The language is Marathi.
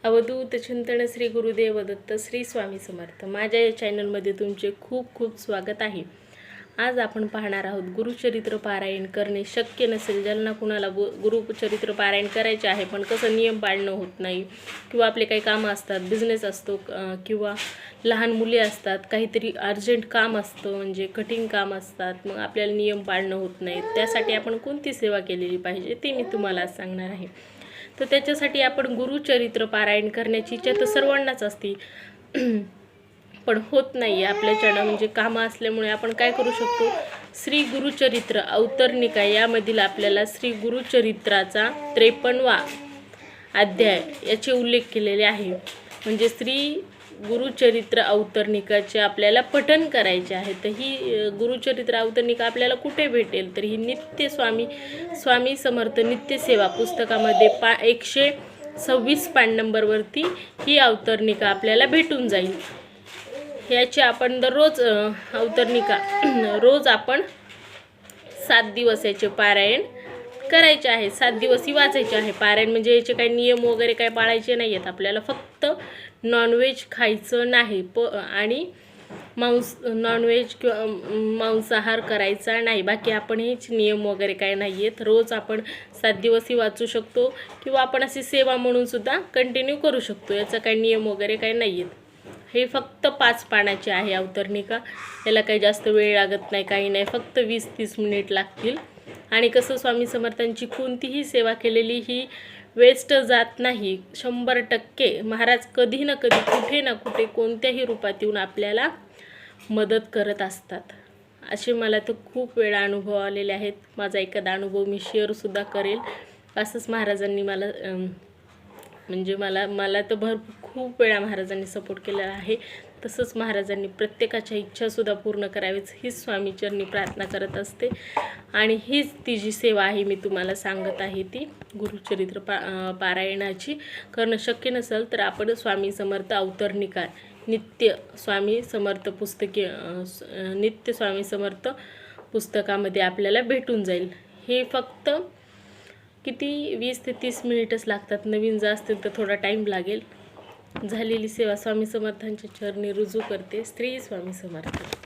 अवधूत चिंतन श्री गुरुदेव दत्त श्री स्वामी समर्थ। माझ्या या चॅनलमध्ये तुमचे खूप खूप स्वागत आहे। आज आपण पाहणार आहोत गुरुचरित्र पारायण करणे शक्य नसेल, ज्यांना कुणाला गुरुचरित्र पारायण करायचे आहे पण कसं नियम पाळणं होत नाही, किंवा आपले काही कामं असतात, बिझनेस असतो, किंवा लहान मुले असतात, काहीतरी अर्जंट काम असतं, म्हणजे कठीण काम असतात, मग आपल्याला नियम पाळणं होत नाही। त्यासाठी आपण कोणती सेवा केलेली पाहिजे ते मी तुम्हाला आज सांगणार आहे। तर त्याच्यासाठी आपण गुरुचरित्र पारायण करण्याची इच्छा तर सर्वांनाच असते, पण होत नाही आपल्याच्यानं, म्हणजे कामं असल्यामुळे आपण काय करू शकतो, श्री गुरुचरित्र अवतरणिका यामधील आपल्याला श्री गुरुचरित्राचा 53वा अध्याय याचे उल्लेख केलेले आहे। म्हणजे श्री गुरुचरित्र अवतरणिकाचे आपल्याला पठण करायचे आहे। तर ही गुरुचरित्र अवतरणिका आपल्याला कुठे भेटेल, तर ही नित्य स्वामी समर्थ नित्य सेवा पुस्तकामध्ये 126 पान नंबरवरती ही अवतरणिका आपल्याला भेटून जाईल। याची आपण दररोज अवतरणिका रोज आपण 7 दिवस याचे पारायण करायचे आहे, 7 दिवस ही वाचायचे आहे। पारायण म्हणजे याचे काही नियम वगैरे काही पाळायचे नाही आहेत आपल्याला, फक्त नॉनव्हेज खायचं नाही आणि नॉनव्हेज किंवा मांसाहार करायचा नाही, बाकी आपण हेच नियम वगैरे काही नाही आहेत। रोज आपण 7 दिवस ही वाचू शकतो, किंवा आपण अशी सेवा म्हणून सुद्धा कंटिन्यू करू शकतो, याचा काही नियम वगैरे काही नाही आहेत। हे फक्त 5 पानाचे आहे अवतरणिका, याला काही जास्त वेळ लागत नाही, काही नाही, फक्त 20-30 मिनिट लागतील। आणि कसं स्वामी समर्थांची कोणतीही सेवा केलेली ही वेस्ट जात नाही, 100% महाराज कधी ना कधी कुठे ना कुठे कोणत्याही रूपात येऊन आपल्याला मदत करत असतात। असे मला तर खूप वेळा अनुभव आलेले आहेत। माझा एखादा अनुभव मी शेअरसुद्धा करेल। असंच महाराजांनी मला तर खूप वेळा महाराजांनी सपोर्ट केलेला आहे। तसंच महाराजांनी प्रत्येकाच्या इच्छासुद्धा पूर्ण करावीच हीच स्वामीचरणी प्रार्थना करत असते। आणि हीच ती जी सेवा आहे मी तुम्हाला सांगत आहे, ती गुरुचरित्र पारायणाची करणं शक्य नसेल तर आपण स्वामी समर्थ अवतरणिका नित्य स्वामी समर्थ पुस्तकामध्ये आपल्याला भेटून जाईल। हे फक्त किती 20 ते 30 मिनिटच लागतात, नवीन जर असतील तर थोडा टाईम लागेल। झालेली सेवा स्वामी समर्थांच्या चरणी रुजू करते। श्री स्वामी समर्थ।